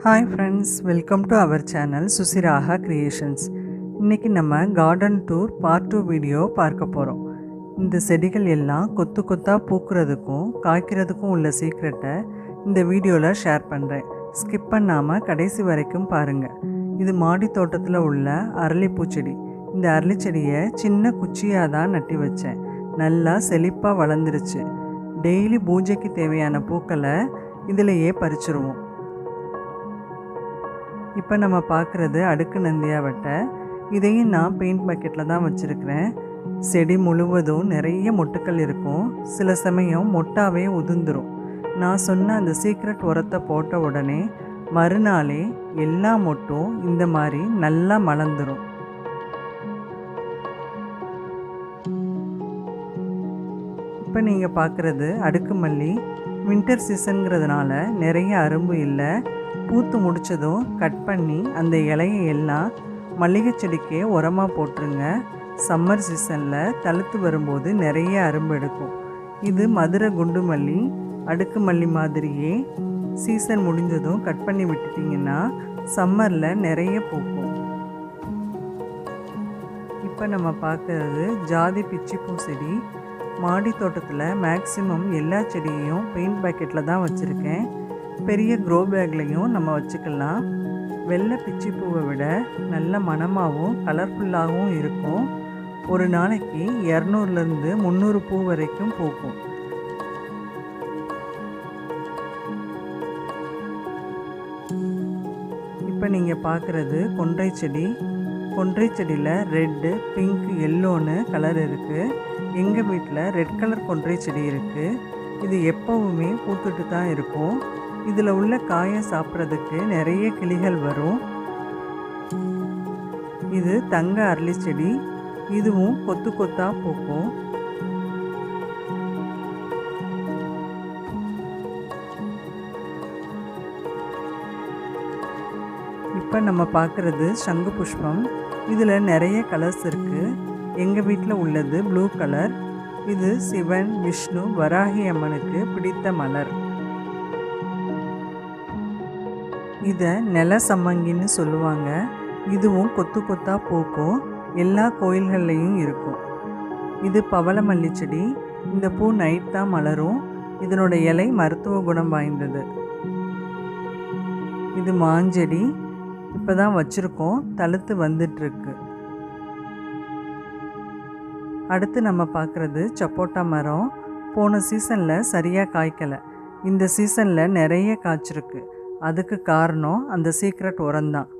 Hi friends, welcome to our channel Suchiraga creations. இன்றைக்கி நம்ம garden tour part 2 video பார்க்க போகிறோம். இந்த செடிகள் எல்லாம் கொத்து கொத்தாக பூக்கிறதுக்கும் காய்க்கிறதுக்கும் உள்ள சீக்ரெட்டை இந்த வீடியோவில் ஷேர் பண்ணுறேன். ஸ்கிப் பண்ணாமல் கடைசி வரைக்கும் பாருங்கள். இது மாடி தோட்டத்தில் உள்ள அரளிப்பூச்செடி. இந்த அரளிச்செடியை சின்ன குச்சியாக தான் நட்டி வச்சேன். நல்லா செழிப்பாக வளர்ந்துருச்சு. டெய்லி பூஜைக்கு தேவையான பூக்களை இதிலையே பறிச்சிருவோம். இப்போ நம்ம பார்க்குறது அடுக்கு நந்தியாவட்டை. இதையும் நான் பெயிண்ட் பக்கெட்டில் தான் வச்சுருக்கிறேன். செடி முழுவதும் நிறைய மொட்டுக்கள் இருக்கும். சில சமயம் மொட்டாவே உதிர்ந்துடும். நான் சொன்ன அந்த சீக்ரெட் உரத்தை போட்ட உடனே மறுநாளே எல்லா மொட்டும் இந்த மாதிரி நல்லா மலர்ந்துடும். இப்போ நீங்கள் பார்க்குறது அடுக்கு மல்லி. வின்டர் சீசனுங்கிறதுனால நிறைய அரும்பு இல்லை. பூத்து முடித்ததும் கட் பண்ணி அந்த இலையை எல்லாம் மல்லிகை செடிக்கே உரமாக போட்டுருங்க. சம்மர் சீசனில் தழுத்து வரும்போது நிறைய அரும்பு எடுக்கும். இது மதுரை குண்டு மல்லி. அடுக்கு மல்லி மாதிரியே சீசன் முடிஞ்சதும் கட் பண்ணி விட்டுட்டிங்கன்னா சம்மரில் நிறைய பூக்கும். இப்போ நம்ம பார்க்குறது ஜாதி பிச்சிப்பூ செடி. மாடி தோட்டத்தில் மேக்ஸிமம் எல்லா செடியையும் பெயிண்ட் பேக்கெட்டில் தான் வச்சுருக்கேன். பெரிய க்ரோ பேக்லேயும் நம்ம வச்சுக்கலாம். வெள்ளை பிச்சிப்பூவை விட நல்ல மணமாகவும் கலர்ஃபுல்லாகவும் இருக்கும். ஒரு நாளைக்கு 200லேருந்து 300 பூ வரைக்கும் பூக்கும். இப்போ நீங்கள் பார்க்குறது கொன்றை செடி. கொன்றை செடியில் ரெட்டு, பிங்க், எல்லோன்னு கலர் இருக்குது. எங்கள் வீட்டில் ரெட் கலர் கொன்றை செடி இருக்குது. இது எப்போவுமே பூத்துட்டு தான் இருக்கும். இதில் உள்ள காயை சாப்பிட்றதுக்கு நிறைய கிளிகள் வரும். இது தங்க அரளி செடி. இதுவும் கொத்து கொத்தாக பூக்கும். இப்போ நம்ம பார்க்குறது சங்கு புஷ்பம். இதில் நிறைய கலர்ஸ் இருக்குது. எங்கள் வீட்டில் உள்ளது ப்ளூ கலர். இது சிவன், விஷ்ணு, வராகி அம்மனுக்கு பிடித்த மலர். இதை நில சம்மங்கின்னு சொல்லுவாங்க. இதுவும் கொத்து கொத்தாக பூக்கும். எல்லா கோயில்கள்லேயும் இருக்கும். இது பவளமல்லி செடி. இந்த பூ நைட் தான் மலரும். இதனோட இலை மருத்துவ குணம் வாய்ந்தது. இது மாஞ்செடி. இப்போ தான் வச்சுருக்கோம். தழுத்து வந்துட்டுருக்கு. அடுத்து நம்ம பார்க்குறது சப்போட்டா மரம். போன சீசனில் சரியாக காய்க்கலை. இந்த சீசனில் நிறைய காய்ச்சிருக்கு. அதுக்கு காரணம் அந்த சீக்ரெட் உரம்தான்.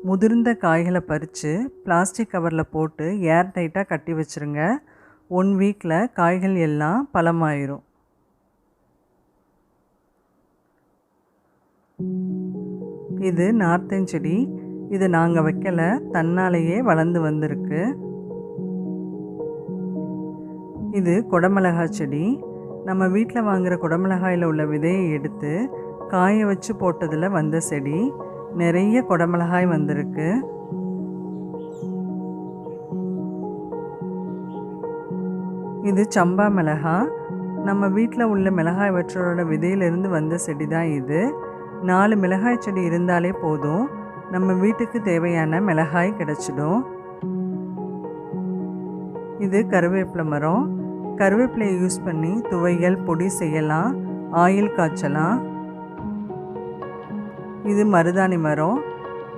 முதிர்ந்த காய்களை பறித்து பிளாஸ்டிக் கவரில் போட்டு ஏர் டைட்டாக கட்டி வச்சுருங்க. 1 வீக்கில் காய்கள் எல்லாம் பழமாயிரும். இது நார்த்தன் செடி. இது நாங்கள் வைக்கலை, தன்னாலேயே வளர்ந்து வந்திருக்கு. இது குடமிளகாய் செடி. நம்ம வீட்டில் வாங்குகிற குடமிளகாயில் உள்ள விதையை எடுத்து காய வச்சு போட்டதில் வந்த செடி. நிறைய குடமிளகாய் வந்திருக்கு. இது சம்பா மிளகாய். நம்ம வீட்டில் உள்ள மிளகாய் வற்றலோட விதையிலிருந்து வந்த செடி தான் இது. 4 மிளகாய் செடி இருந்தாலே போதும். நம்ம வீட்டுக்கு தேவையான மிளகாய் கிடச்சிடும். இது கருவேப்பிலை மரம். கருவேப்பிலையை யூஸ் பண்ணி துவையல் பொடி செய்யலாம், ஆயில் காய்ச்சலாம். இது மருதாணி மரம்.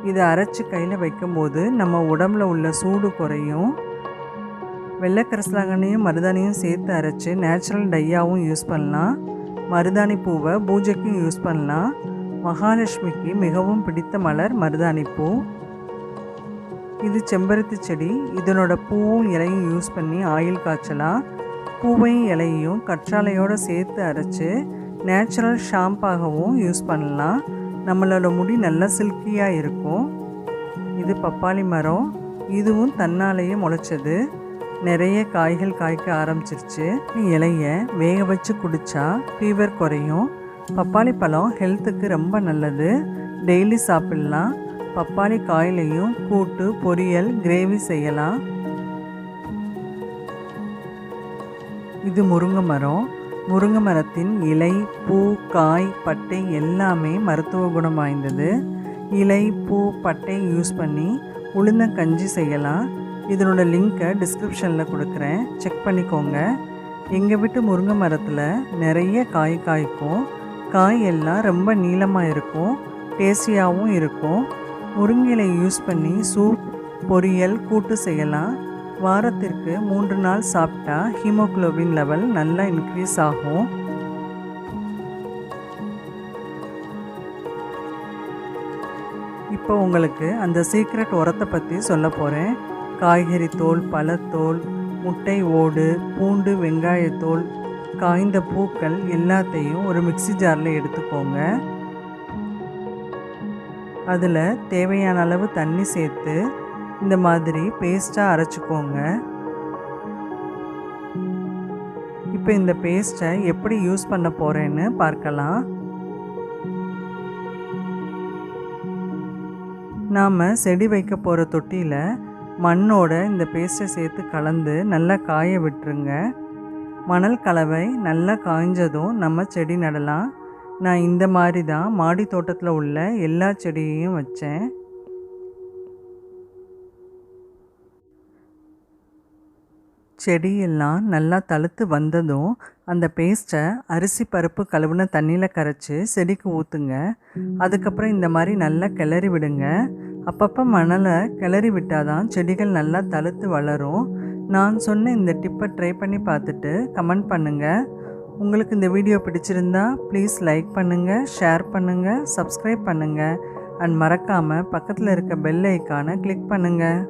இதை அரைச்சி கையில் வைக்கும்போது நம்ம உடம்புல உள்ள சூடு குறையும். வெள்ளைக்கரிசலாங்கண்ணியும் மருதாணியும் சேர்த்து அரைச்சி நேச்சுரல் டையாகவும் யூஸ் பண்ணலாம். மருதாணி பூவை பூஜைக்கும் யூஸ் பண்ணலாம். மகாலட்சுமிக்கு மிகவும் பிடித்த மலர் மருதாணி பூ. இது செம்பருத்தி செடி. இதனோட பூவும் இலையும் யூஸ் பண்ணி ஆயில் காய்ச்சலாம். பூவையும் இலையும் கற்றாழையோடு சேர்த்து அரைச்சி நேச்சுரல் ஷாம்பாகவும் யூஸ் பண்ணலாம். நம்மளோட முடி நல்லா சில்கியாக இருக்கும். இது பப்பாளி மரம். இதுவும் தன்னாலேயே முளைச்சது. நிறைய காய்கள் காய்க்க ஆரம்பிச்சிருச்சு. இலையை வேக வச்சு குடித்தா ஃபீவர் குறையும். பப்பாளி பழம் ஹெல்த்துக்கு ரொம்ப நல்லது. டெய்லி சாப்பிட்லாம். பப்பாளி காயிலையும் கூட்டு, பொரியல், கிரேவி செய்யலாம். இது முருங்கை மரம். முருங்கை மரத்தின் இலை, பூ, காய், பட்டை எல்லாமே மருத்துவ குணம் வாய்ந்தது. இலை, பூ, பட்டை யூஸ் பண்ணி உளுந்தங்கஞ்சி செய்யலாம். இதனோட லிங்க்கை டிஸ்கிரிப்ஷனில் கொடுக்குறேன், செக் பண்ணிக்கோங்க. எங்கள் வீட்டு முருங்கை மரத்தில் நிறைய காய் காய்க்கும். காய் எல்லாம் ரொம்ப நீளமாக இருக்கும், டேஸ்டியாகவும் இருக்கும். முருங்கையிலை யூஸ் பண்ணி சூப், பொரியல், கூட்டு செய்யலாம். வாரத்திற்கு 3 நாள் சாப்பிட்டா ஹீமோகுளோபின் லெவல் நல்லா இன்க்ரீஸ் ஆகும். இப்போ உங்களுக்கு அந்த சீக்ரெட் உரத்தை பற்றி சொல்ல போகிறேன். காய்கறி தோல், பழத்தோல், முட்டை ஓடு, பூண்டு, வெங்காயத்தோல், காய்ந்த பூக்கள் எல்லாத்தையும் ஒரு மிக்ஸி ஜாரில் எடுத்துக்கோங்க. அதில் தேவையான அளவு தண்ணி சேர்த்து இந்த மாதிரி பேஸ்ட்டாக அரைச்சிக்கோங்க. இப்போ இந்த பேஸ்ட்டை எப்படி யூஸ் பண்ண போகிறேன்னு பார்க்கலாம். நாம் செடி வைக்க போகிற தொட்டியில் மண்ணோட இந்த பேஸ்ட்டை சேர்த்து கலந்து நல்லா காய விட்டுருங்க. மணல் கலவை நல்லா காய்ஞ்சதும் நம்ம செடி நடலாம். நான் இந்த மாதிரி தான் மாடி தோட்டத்தில் உள்ள எல்லா செடியையும் வச்சேன். செடியெல்லாம் நல்லா தழுத்து வந்ததும் அந்த பேஸ்ட்டை அரிசி பருப்பு கழுவுன தண்ணியில் கரைச்சி செடிக்கு ஊற்றுங்க. அதுக்கப்புறம் இந்த மாதிரி நல்லா கிளறி விடுங்க. அப்பப்போ மணலை கிளறி விட்டால் தான் செடிகள் நல்லா தழுத்து வளரும். நான் சொன்ன இந்த டிப்பை ட்ரை பண்ணி பார்த்துட்டு கமெண்ட் பண்ணுங்கள். உங்களுக்கு இந்த வீடியோ பிடிச்சிருந்தா ப்ளீஸ் லைக் பண்ணுங்கள், ஷேர் பண்ணுங்கள், சப்ஸ்கிரைப் பண்ணுங்கள் அண்ட் மறக்காமல் பக்கத்தில் இருக்க பெல் ஐக்கானை கிளிக் பண்ணுங்கள்.